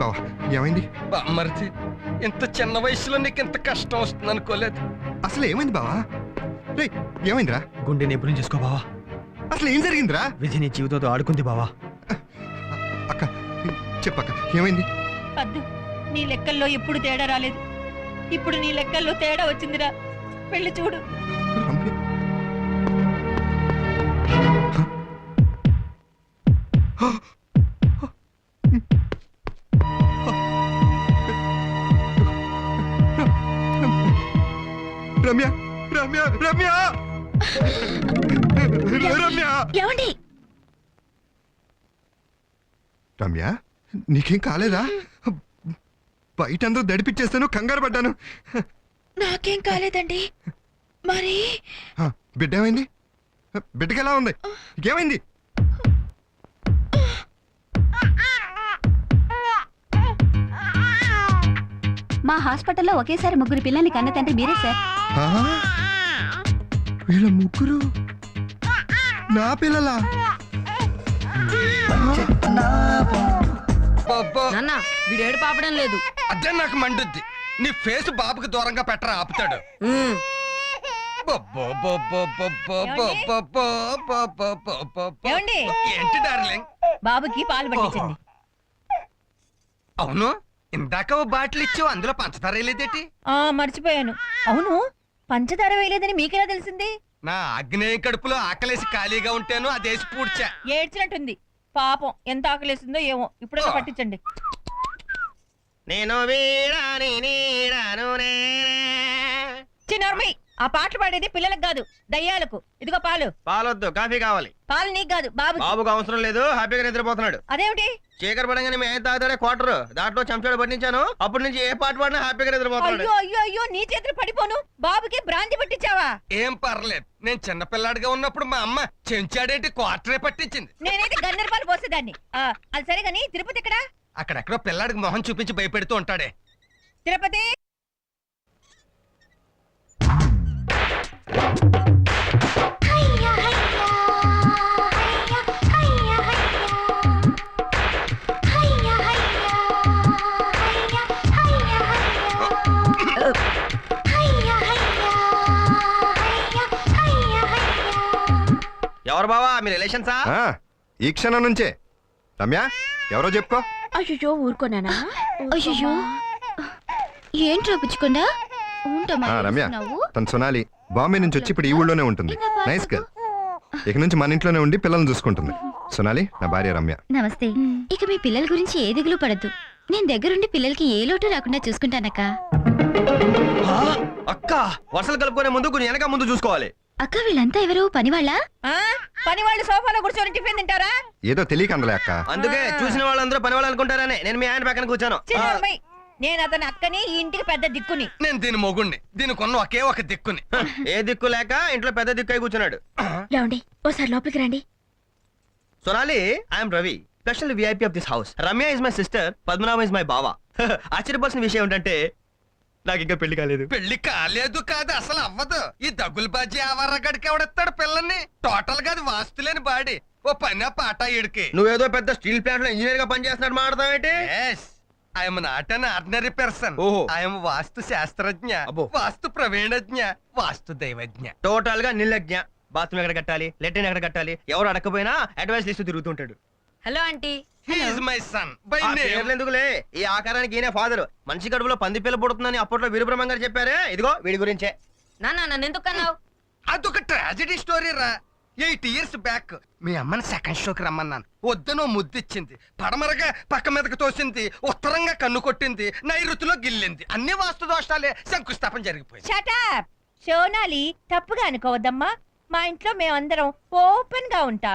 బావా ఏమైంది? బామ్మర్ది, ఇంత చిన్న వయసులో నీకు ఇంత కష్టం వస్తుంది అనుకోలేదు. అసలు ఏమైంది బావా? రే ఏమైందిరా? గుండె నిపుణం చేసుకో బావా. అసలు ఏం జరిగిందిరా? విధి నీ జీవితంతో ఆడుకుంది బావా. అక్క చెప్పక్క ఏమైంది? వద్దు, నీ లెక్కల్లో ఎప్పుడు తేడా రాలేదు. ఇప్పుడు నీ లెక్కల్లో తేడా వచ్చిందిరా. వెళ్ళి చూడు. రమ్య. రమ్య రమ్య రమ్య రమ్య ఏమండి? రమ్య నీకేం కాలేదా? బయట అందరూ దడిపిచ్చేస్తాను, కంగారు పడ్డాను. నాకేం కాలేదండి. మరి బిడ్డ ఏమైంది? బిడ్డకి ఎలా ఉంది? ఏమైంది? మా హాస్పిటల్లో ఒకేసారి 3 పిల్లల్ని కన్న తండ్రి మీరే సార్. వీళ్ళ ముగ్గురు నా పిల్లలా? నాన్న వీడేడు పాపడం లేదు. అదే నాకు మండుద్ది. నీ ఫేస్ బాబుకి దూరంగా పెట్టరా ఆపుతాడు. ఏమండి? ఏంటి డార్లింగ్? బాబుకి పాలు పట్టించండి. అవును, ఇందాక ఓ బాటిల్ ఇచ్చావు, అందులో పంచదార వేయలేదేటి? మర్చిపోయాను. అవును, పంచదార వేయలేదని మీకెలా తెలిసింది? నా అగ్నేయ కడుపులో ఆకలేసి ఖాళీగా ఉంటాను, అదేసి పూడ్చా. ఏడ్చినట్టుంది. పాపం ఎంత ఆకలేసిందో ఏమో. ఇప్పుడైనా పట్టించండి. నేను వీడాని నీడాను చిన్నర్మి, ఆ పాటలు పాడేది పిల్లలకు కాదు, దయ్యాలకు. ఇదిగో పాలు. పాలొద్దు, కాఫీ కావాలి. పాలు నీకు కాదు, బాబు. బాబుకు అవసరం లేదు, హ్యాపీగా నిద్రపోతున్నాడు. అదేమిటి? చీకటి పడంగానే మేము తాగుతాడే క్వార్టర్, దాంట్లో చెంచాడు పట్టించాను. అప్పటి నుంచి ఏ పాట పాడినా హ్యాపీగా నిద్రపోతున్నాడు. అయ్యో అయ్యో అయ్యో, నీ చేతులు పడిపోను. బాబుకి బ్రాంతి పట్టించావా? ఏం పర్లేదు, నేను చిన్నపిల్లాడిగా ఉన్నప్పుడు మా అమ్మ చెంచాడేంటి క్వార్టరే పట్టించింది. నేనైతే గన్నెర పాలు పోసేదాన్ని. అది సరే గాని తిరుపతి ఎక్కడా? అక్కడెక్కడో పిల్లాడికి మొహం చూపించి భయపెడుతూ ఉంటాడే. తిరుపతి. ఎవరు బావా, మీ రిలేషన్సా? ఈ క్షణం నుంచే. రమ్య ఎవరో చెప్పుకో. అయ్యో ఊరుకోనానా? అయ్యో ఏంట్రా పుచ్చుకుండా? రమ్య తను సొనాలి, బాంబే నుంచి వచ్చి ఇప్పుడు ఈ ఊళ్ళోనే ఉంటుంది. Nice girl. ఇక నుంచి మన ఇంట్లోనే ఉండి పిల్లల్ని చూసుకుంటుంది. సొనాలి నా భార్య రమ్య. నమస్తే. ఇక మీ పిల్లల గురించి ఏ దిగులు పడద్దు. నేను దగ్గరుండి పిల్లలకి ఏ లోటు రాకుండా చూసుకుంటానక్క. అక్క వర్షాలు కలుపుకునే ముందు కొంచెం వెనక ముందు చూసుకోవాలి. అక్క వీళ్ళంతా ఎవరు? పనివాళ్ళ? పని వాళ్ళు సోఫాలో కూర్చొని టిఫిన్ తింటారా? ఏదో తెలియక అందలే అక్క. అందుకే చూసిన వాళ్ళందరూ పని వాళ్ళు అనుకుంటారని నేను మీ ఆయన పక్కన కూర్చాను. చిన్నమ్మాయి, నేను అతని అక్కని, ఈ ఇంటికి పెద్ద దిక్కుని. నేను దీని మొగుణ్ణి, దీనికి ఉన్న ఒకే ఒక దిక్కుని. ఏ దిక్కు లేక ఇంట్లో పెద్ద దిక్కు అయి కూర్చున్నాడు. లేవండి, ఓసారి లోపలికి రండి. Sonali, I'm Ravi, special VIP of this house. Ramya is my sister, Padmanabham is my బావా. ఆశ్చర్యపోవాల్సిన విషయం ఏంటంటే నాకు ఇంకా పెళ్లి కాలేదు. పెళ్లి కాలేదు కాదు, అసలు అవ్వదు. ఈ దగ్గులు బాజీ ఆవర్రగడికి ఎవడెత్తాడు పిల్లల్ని? టోటల్ గా అది వాస్తులేని బాడీ. ఓ పని పాట ఇడికి. నువ్వేదో పెద్ద స్టీల్ ప్లాంట్ లో ఇంజనీర్ గా పనిచేస్తున్నాడు మాట్లాడతావేంటి? I'm not an ordinary person. ఓహో. ఐఎమ్ వాస్తు శాస్త్రజ్ఞ, అబ్బో. వాస్తు ప్రవీణజ్ఞ, వాస్తు దైవజ్ఞ. టోటల్ గా నిర్లజ్ఞ. బాత్రూమ్ ఎక్కడ కట్టాలి, లెట్రిన్ ఎక్కడ కట్టాలి, ఎవరు అడకపోయినా అడ్వైస్ లిస్ట్ తిరుగుతుంటాడు. Hello aunty. He is my son by name. ఎందుకులే, ఈ ఆకారానికి ఈయన ఫాదర్. మనిషి కడుపులో పంది పిల్ల పుడుతుందని అప్పట్లో వీరబ్రహ్మం గారు చెప్పారే, ఇదిగో వీడి గురించే. నాన్న నన్ను ఎందుకు అన్నావు? అదొక ట్రాజెడీ స్టోరీ రా. 8 years బ్యాక్ మీ అమ్మని సెకండ్ షోకి రమ్మన్నాను. వద్దనో ముద్దిచ్చింది, పడమరగా పక్క మీదకి తోసింది, ఉత్తరంగా కన్ను కొట్టింది, నైరుతిలో గిల్లింది. అన్ని వాస్తు దోషాలే, శంకుస్థాపన జరిగిపోయింది. Shut up. సోనాలి, తప్పుగా అనుకోవద్దమ్మా. మా ఇంట్లో మేమందరం ఓపెన్ గా ఉంటాం.